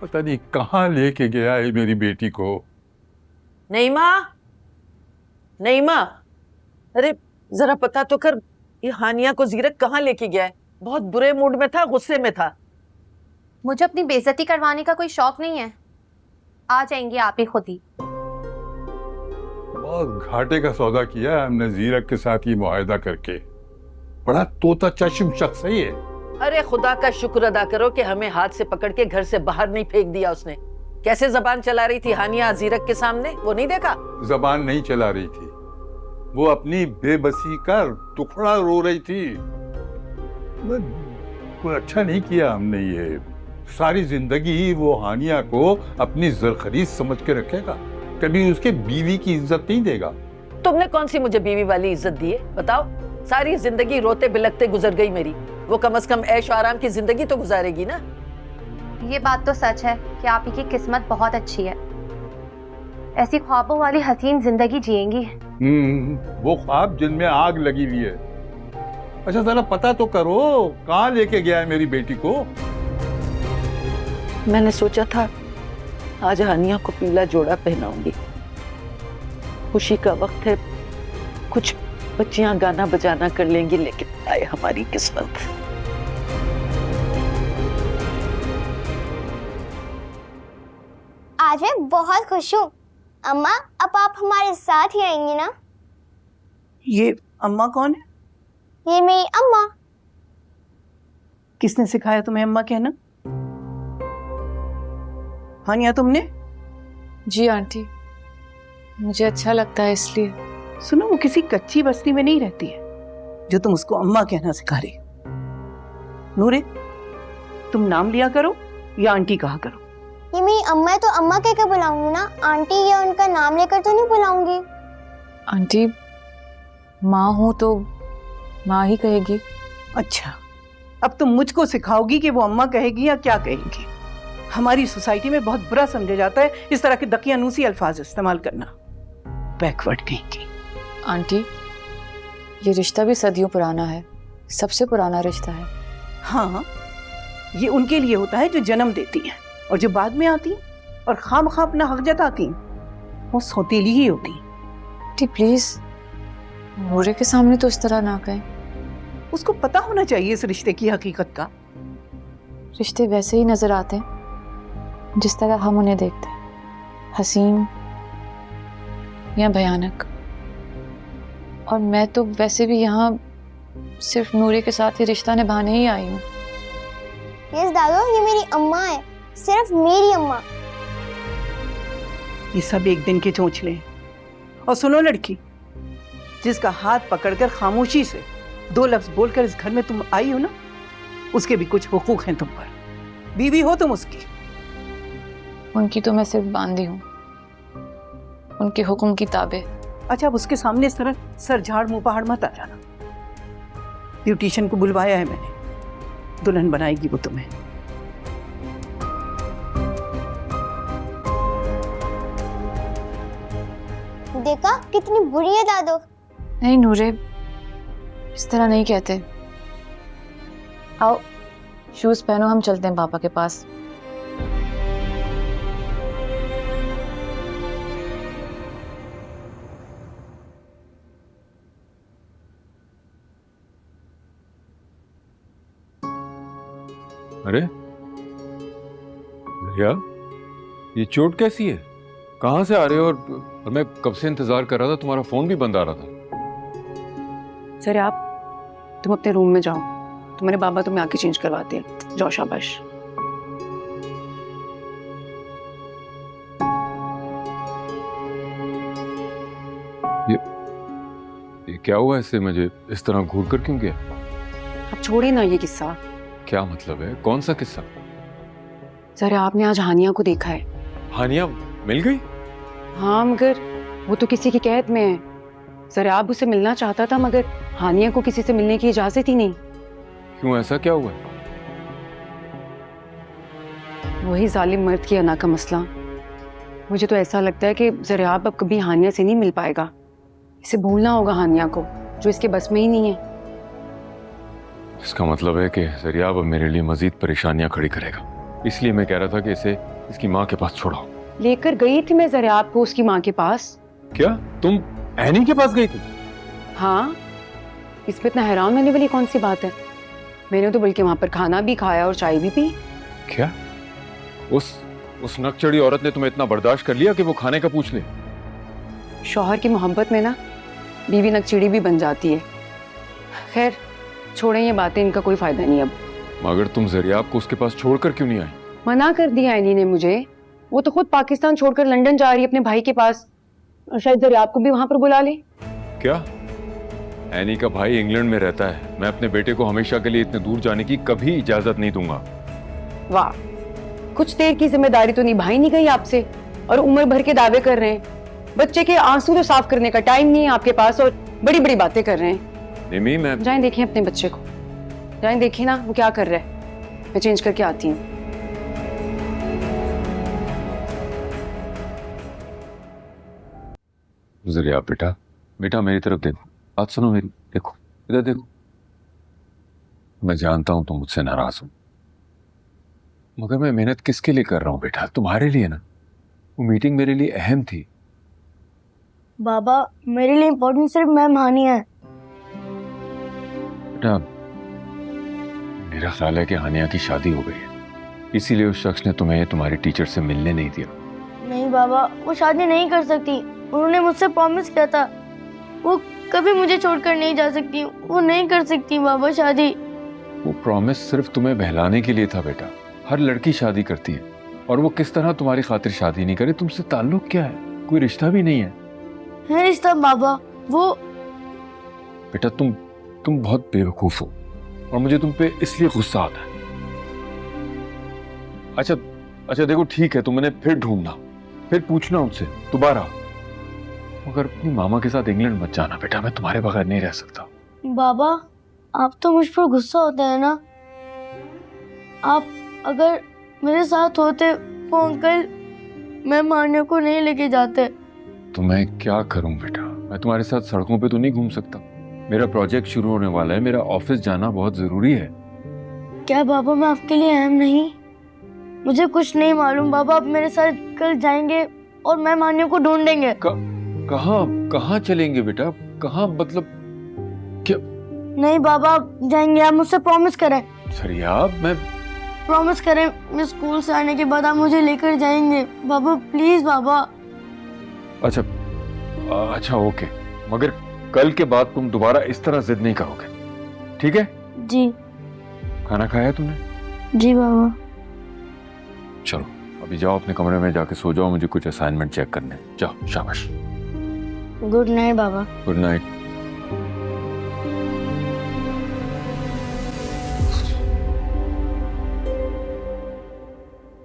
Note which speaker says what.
Speaker 1: पता नहीं कहाँ लेके गया है मेरी बेटी को।
Speaker 2: नईमा, नईमा, अरे जरा पता तो कर, ये हानिया को जीरक कहाँ लेके गया है? बहुत बुरे मूड में था, गुस्से में था।
Speaker 3: मुझे अपनी बेइज्जती करवाने का कोई शौक नहीं है। आ जाएंगे आप ही खुद ही।
Speaker 1: बहुत घाटे का सौदा किया है हमने जीरक के साथ ये मुआहदा करके। बड़ा तोता चश्म शख्स है ये।
Speaker 2: अरे खुदा का शुक्र अदा करो कि हमें हाथ से पकड़ के घर से बाहर नहीं फेंक दिया उसने। कैसे जबान चला रही थी हानिया जीरक के सामने, वो नहीं देखा?
Speaker 1: जबान नहीं चला रही थी, वो अपनी बेबसी का टुकड़ा रो रही थी। कोई अच्छा नहीं किया हमने ये। सारी जिंदगी वो हानिया को अपनी जरखरीद समझ के रखेगा, कभी उसके बीवी की इज्जत नहीं देगा।
Speaker 2: तुमने कौन सी मुझे बीवी वाली इज्जत दी है बताओ? सारी जिंदगी रोते बिलखते गुजर गई मेरी, वो कम से कम ऐश आराम की जिंदगी तो गुजारेगी ना।
Speaker 3: ये बात तो सच है कि आप ही की किस्मत बहुत अच्छी है। ऐसी ख्वाबों वाली हसीन जिंदगी जिएंगी।
Speaker 1: वो ख्वाब जिनमें आग लगी हुई है। अच्छा जरा पता तो करो कहाँ लेके गया है मेरी बेटी को।
Speaker 2: मैंने सोचा था आज हानिया को पीला जोड़ा पहनाऊंगी, खुशी का वक्त है, कुछ बच्चियां गाना बजाना कर लेंगी, लेकिन आए हमारी किस्मत।
Speaker 4: आज मैं बहुत खुश हूँ। अम्मा, अब आप हमारे साथ ही आएंगी ना?
Speaker 5: ये अम्मा कौन है?
Speaker 4: ये मेरी अम्मा।
Speaker 5: किसने सिखाया तुम्हें अम्मा कहना? हानिया तुमने?
Speaker 6: जी आंटी, मुझे अच्छा लगता है इसलिए।
Speaker 5: सुनो, वो किसी कच्ची बस्ती में नहीं रहती है जो तुम उसको अम्मा कहना सिखा रही। नूरे, तुम नाम लिया करो या आंटी कहा करो।
Speaker 4: ये मेरी अम्मा है तो अम्मा कह के बुलाऊंगी ना, आंटी या उनका नाम लेकर तो नहीं बुलाऊंगी।
Speaker 6: आंटी, माँ हूँ तो माँ ही कहेगी।
Speaker 5: अच्छा, अब तुम मुझको सिखाओगी कि वो अम्मा कहेगी या क्या कहेगी। हमारी सोसाइटी में बहुत बुरा समझा जाता है इस तरह के दकियानूसी अल्फाज इस्तेमाल करना। बैकवर्ड कहेंगी।
Speaker 6: आंटी, ये रिश्ता भी सदियों पुराना है, सबसे पुराना रिश्ता है।
Speaker 5: हाँ, ये उनके लिए होता है जो जन्म देती हैं, और जो बाद में आती हैं और खामखा अपना हक जताती हैं वो सौतेली ही होती हैं।
Speaker 6: आंटी प्लीज नूरे के सामने तो इस तरह ना कहें।
Speaker 5: उसको पता होना चाहिए इस रिश्ते की हकीकत का।
Speaker 6: रिश्ते वैसे ही नजर आते हैं जिस तरह हम उन्हें देखते हैं, हसीन या भयानक। और मैं तो वैसे भी यहाँ सिर्फ नूरे के साथ ही रिश्ता निभाने ही आई हूँ।
Speaker 4: यस दादू, ये मेरी अम्मा है, सिर्फ मेरी अम्मा।
Speaker 5: ये सब एक दिन के चोंचले। और सुनो लड़की, जिसका हाथ पकड़कर खामोशी से 2 लफ्ज बोलकर इस घर में तुम आई हो ना, उसके भी कुछ हुकूक हैं तुम पर। बीवी हो तुम उसकी।
Speaker 6: उनकी तो मैं सिर्फ बांदी हूँ, उनके हुक्म की ताबे।
Speaker 5: अच्छा, अब उसके सामने इस तरह सर झाड़ मुंह पहाड़ मत आ जाना। ब्यूटिशियन को बुलवाया है मैंने, दुल्हन बनाएगी वो तुम्हें।
Speaker 4: देखा कितनी बुरी है दादू।
Speaker 6: नहीं नूरे, इस तरह नहीं कहते। आओ शूज पहनो, हम चलते हैं पापा के पास।
Speaker 1: अरे भैया, ये चोट कैसी है? कहाँ से आ रहे हो? और मैं कब से इंतजार कर रहा था, तुम्हारा फोन भी बंद आ रहा था।
Speaker 5: सर आप तुम अपने रूम में जाओ, तुम्हारे बाबा तुम्हें आके चेंज करवाते हैं। जाओ, शाबाश।
Speaker 1: ये क्या हुआ इससे? मुझे इस तरह घूर कर क्यों गया?
Speaker 7: अब छोड़े ना ये किस्सा।
Speaker 1: क्या मतलब है? कौन सा किस्सा?
Speaker 7: सर आपने आज हानिया को देखा है।
Speaker 1: हानिया मिल गई?
Speaker 7: हाँ, मगर वो तो किसी की कैद में है। सर आप उसे मिलना चाहता था, मगर हानिया को किसी से मिलने की इजाजत ही नहीं।
Speaker 1: क्यों, ऐसा क्या हुआ?
Speaker 7: वही जालिम मर्द की अना का मसला। मुझे तो ऐसा लगता है कि ज़रियाब अब कभी हानिया से नहीं मिल पाएगा। इसे भूलना होगा हानिया को, जो इसके बस में ही नहीं है।
Speaker 1: इसका मतलब है कि ज़रियाब अब मेरे लिए मजीद परेशानियां खड़ी करेगा।
Speaker 8: इसलिए मैं कह रहा था कि इसे इसकी माँ के पास छोड़ाओ।
Speaker 7: लेकर गई थी मैं ज़रियाब को उसकी माँ के पास।
Speaker 8: क्या तुम एनी के पास गई थी?
Speaker 7: हाँ, इसमें इतना हैरान होने वाली कौन सी बात है? मैंने तो बल्कि वहां पर खाना भी खाया और चाय भी पी।
Speaker 8: क्या उस नकचड़ी औरत ने तुम्हें इतना बर्दाश्त कर लिया कि वो खाने का पूछ ले?
Speaker 7: शौहर की मोहब्बत में ना बीवी नकचिड़ी भी बन जाती है। खैर छोड़ें ये बातें, इनका कोई फायदा नहीं अब।
Speaker 8: मगर तुम ज़रियाब को उसके पास छोड़कर क्यों नहीं आई?
Speaker 7: मना कर दिया एनी ने मुझे। वो तो खुद पाकिस्तान छोड़कर लंदन जा रही है अपने भाई के पास, और शायद ज़रियाब को भी वहां पर बुला ले।
Speaker 8: क्या? एनी का भाई इंग्लैंड में रहता है। मैं अपने बेटे को हमेशा के लिए इतने दूर जाने की कभी इजाजत नहीं दूंगा।
Speaker 7: वाह, कुछ देर की जिम्मेदारी तो निभाई नहीं गई आपसे, और उम्र भर के दावे कर रहे हैं। बच्चे के आंसू तो साफ करने का टाइम नहीं है आपके पास, और बड़ी बड़ी बातें कर रहे हैं।
Speaker 8: निमी, मैं
Speaker 7: जाएं देखें अपने बच्चे को, जाएं देखें ना वो क्या कर रहा है। मैं चेंज करके आती हूँ।
Speaker 8: ज़रियाब बेटा, बेटा मेरी तरफ देखो, बात सुनो मेरी, देखो इधर देखो। मैं जानता हूं तुम मुझसे नाराज हो, मगर मैं मेहनत किसके लिए कर रहा हूं बेटा? तुम्हारे लिए ना। वो मीटिंग मेरे लिए अहम थी।
Speaker 4: बाबा मेरे लिए इम्पोर्टेंट सिर्फ मैम हानिया है।
Speaker 8: बेटा मेरा ख्याल है कि हानिया की शादी हो गई है, इसीलिए उस शख्स ने तुम्हें तुम्हारी टीचर से मिलने नहीं दिया।
Speaker 4: नहीं बाबा, वो शादी नहीं कर सकती। उन्होंने मुझसे प्रॉमिस किया था, वो कभी मुझे छोड़कर नहीं जा सकती। वो नहीं कर सकती बाबा शादी।
Speaker 8: वो प्रॉमिस सिर्फ तुम्हें बहलाने के लिए था बेटा। हर लड़की शादी करती है, और वो किस तरह तुम्हारी खातिर शादी नहीं करे? तुमसे ताल्लुक क्या है? कोई रिश्ता भी नहीं है।
Speaker 4: है रिश्ता बाबा। वो
Speaker 8: बेटा तुम बहुत बेवकूफ हो, और मुझे तुम पे इसलिए गुस्सा आता है। अच्छा देखो ठीक है, तुम मैंने फिर ढूंढना, फिर पूछना उनसे दोबारा, मगर अपनी मामा के साथ इंग्लैंड मत जाना बेटा। मैं तुम्हारे बगैर नहीं रह सकता।
Speaker 4: बाबा आप तो मुझ पर गुस्सा होते हैं ना। आप अगर मेरे साथ होते वो अंकल मैं मान्य को नहीं लेके जाते।
Speaker 8: तो मैं क्या करूं बेटा? मैं तुम्हारे साथ सड़कों पे तो नहीं घूम सकता। मेरा प्रोजेक्ट शुरू होने वाला है, मेरा ऑफिस जाना बहुत जरूरी है।
Speaker 4: क्या बाबा मैं आपके लिए अहम नहीं? मुझे कुछ नहीं मालूम बाबा। आप मेरे साथ कल जाएंगे और मैं मान्य को ढूंढेंगे।
Speaker 8: कहाँ चलेंगे बेटा? कहाँ मतलब क्या?
Speaker 4: नहीं बाबा आप जाएंगे, आप मुझसे प्रॉमिस करें।
Speaker 8: ज़रियाब, मैं
Speaker 4: प्रॉमिस करें, मैं स्कूल से आने के बाद आप मुझे लेकर जाएंगे बाबा, प्लीज बाबा।
Speaker 8: अच्छा ओके, मगर कल के बाद तुम दोबारा इस तरह जिद नहीं करोगे, ठीक है?
Speaker 4: जी।
Speaker 8: खाना खाया तुमने?
Speaker 4: जी बाबा।
Speaker 8: चलो अभी जाओ अपने कमरे में जाके सो जाओ, मुझे कुछ असाइनमेंट चेक करने। जाओ, शाबाश।
Speaker 4: गुड नाइट बाबा।
Speaker 8: Good night.